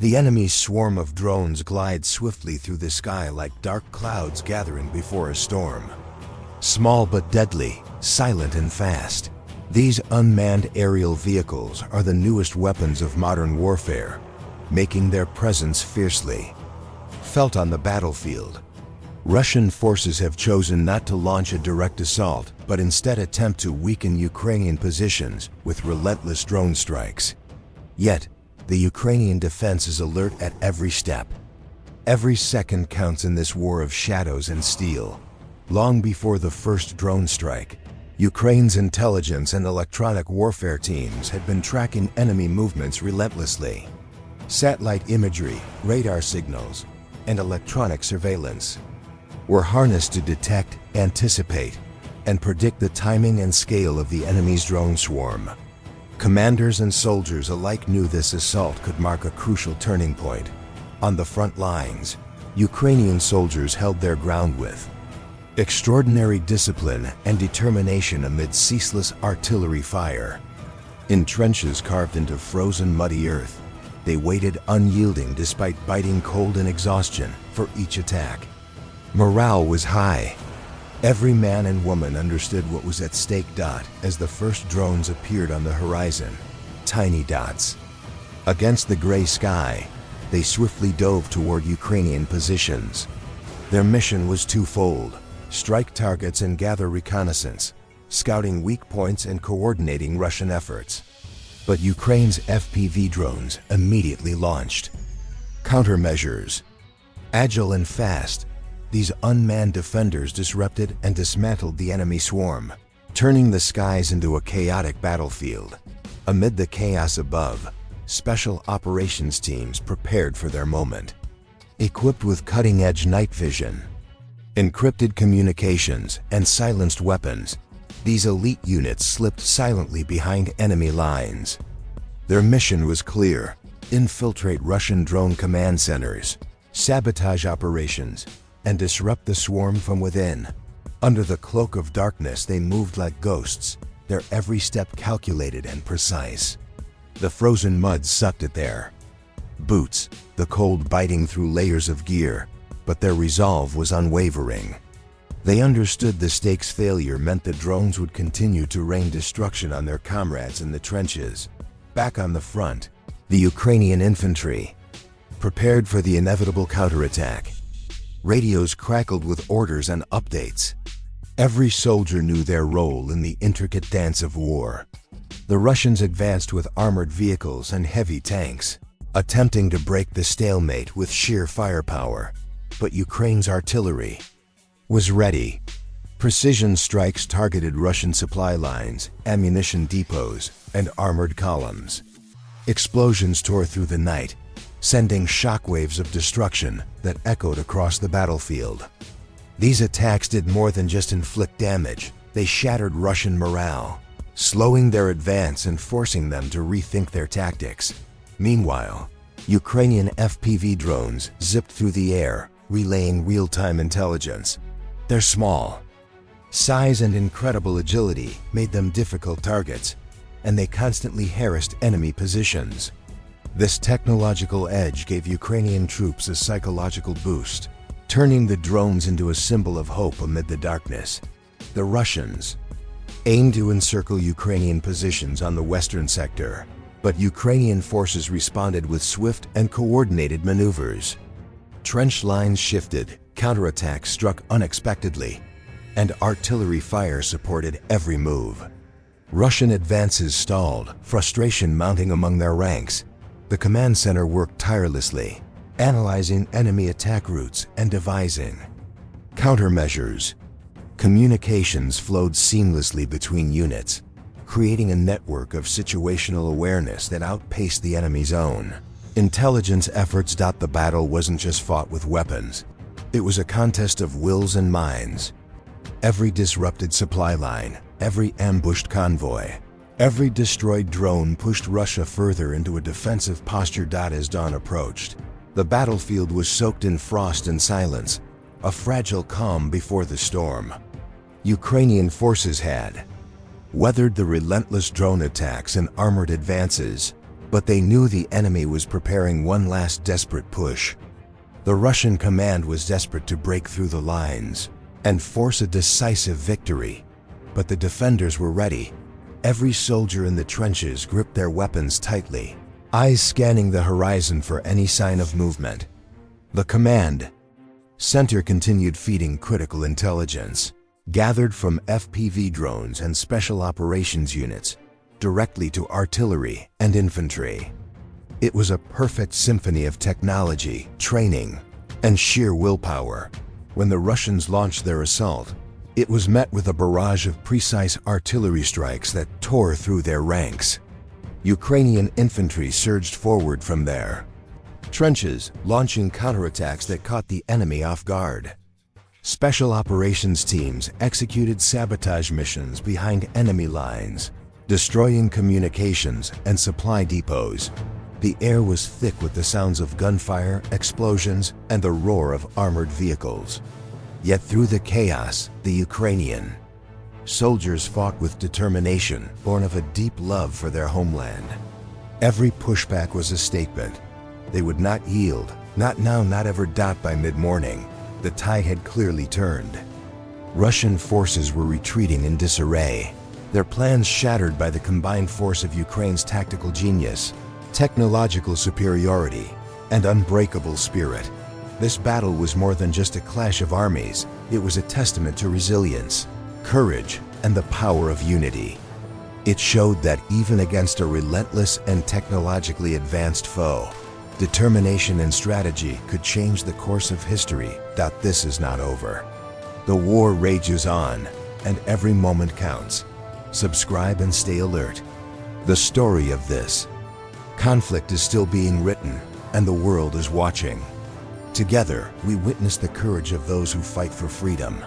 The enemy's swarm of drones glides swiftly through the sky like dark clouds gathering before a storm. Small but deadly, silent and fast, these unmanned aerial vehicles are the newest weapons of modern warfare, making their presence fiercely felt on the battlefield. Russian forces have chosen not to launch a direct assault, but instead attempt to weaken Ukrainian positions with relentless drone strikes. Yet, the Ukrainian defense is alert at every step. Every second counts in this war of shadows and steel. Long before the first drone strike, Ukraine's intelligence and electronic warfare teams had been tracking enemy movements relentlessly. Satellite imagery, radar signals, and electronic surveillance were harnessed to detect, anticipate, and predict the timing and scale of the enemy's drone swarm. Commanders and soldiers alike knew this assault could mark a crucial turning point. On the front lines, Ukrainian soldiers held their ground with extraordinary discipline and determination amid ceaseless artillery fire. In trenches carved into frozen muddy earth, they waited unyielding despite biting cold and exhaustion for each attack. Morale was high. Every man and woman understood what was at stake. As the first drones appeared on the horizon, tiny dots against the gray sky, they swiftly dove toward Ukrainian positions. Their mission was twofold: strike targets and gather reconnaissance, scouting weak points and coordinating Russian efforts. But Ukraine's FPV drones immediately launched countermeasures. Agile and fast, these unmanned defenders disrupted and dismantled the enemy swarm, turning the skies into a chaotic battlefield. Amid the chaos above, special operations teams prepared for their moment. Equipped with cutting-edge night vision, encrypted communications, and silenced weapons, these elite units slipped silently behind enemy lines. Their mission was clear: infiltrate Russian drone command centers, sabotage operations, and disrupt the swarm from within. Under the cloak of darkness, they moved like ghosts, their every step calculated and precise. The frozen mud sucked at their boots, the cold biting through layers of gear, but their resolve was unwavering. They understood the stakes. Failure meant the drones would continue to rain destruction on their comrades in the trenches. Back on the front, the Ukrainian infantry prepared for the inevitable counterattack. Radios crackled with orders and updates. Every soldier knew their role in the intricate dance of war. The Russians advanced with armored vehicles and heavy tanks, attempting to break the stalemate with sheer firepower. But Ukraine's artillery was ready. Precision strikes targeted Russian supply lines, ammunition depots, and armored columns. Explosions tore through the night, sending shockwaves of destruction that echoed across the battlefield. These attacks did more than just inflict damage. They shattered Russian morale, slowing their advance and forcing them to rethink their tactics. Meanwhile, Ukrainian FPV drones zipped through the air, relaying real-time intelligence. Their small size and incredible agility made them difficult targets, and they constantly harassed enemy positions. This technological edge gave Ukrainian troops a psychological boost, turning the drones into a symbol of hope amid the darkness. The Russians aimed to encircle Ukrainian positions on the western sector, but Ukrainian forces responded with swift and coordinated maneuvers. Trench lines shifted, counterattacks struck unexpectedly, and artillery fire supported every move. Russian advances stalled, frustration mounting among their ranks. The command center worked tirelessly, analyzing enemy attack routes and devising countermeasures. Communications flowed seamlessly between units, creating a network of situational awareness that outpaced the enemy's own. Intelligence efforts. The battle wasn't just fought with weapons. It was a contest of wills and minds. Every disrupted supply line, every ambushed convoy, every destroyed drone pushed Russia further into a defensive posture. As dawn approached, the battlefield was soaked in frost and silence, a fragile calm before the storm. Ukrainian forces had weathered the relentless drone attacks and armored advances, But they knew the enemy was preparing one last desperate push. The Russian command was desperate to break through the lines and force a decisive victory. But the defenders were ready. Every soldier in the trenches gripped their weapons tightly, eyes scanning the horizon for any sign of movement. The command center continued feeding critical intelligence, gathered from FPV drones and special operations units, directly to artillery and infantry. It was a perfect symphony of technology, training, and sheer willpower. When the Russians launched their assault, it was met with a barrage of precise artillery strikes that tore through their ranks. Ukrainian infantry surged forward from their trenches, launching counterattacks that caught the enemy off guard. Special operations teams executed sabotage missions behind enemy lines, destroying communications and supply depots. The air was thick with the sounds of gunfire, explosions, and the roar of armored vehicles. Yet through the chaos, the Ukrainian soldiers fought with determination, born of a deep love for their homeland. Every pushback was a statement. They would not yield, not now, not ever. By mid-morning, the tide had clearly turned. Russian forces were retreating in disarray, their plans shattered by the combined force of Ukraine's tactical genius, technological superiority, and unbreakable spirit. This battle was more than just a clash of armies. It was a testament to resilience, courage, and the power of unity. It showed that even against a relentless and technologically advanced foe, determination and strategy could change the course of history. This is not over. The war rages on, and every moment counts. Subscribe and stay alert. The story of this conflict is still being written, and the world is watching. Together, we witness the courage of those who fight for freedom,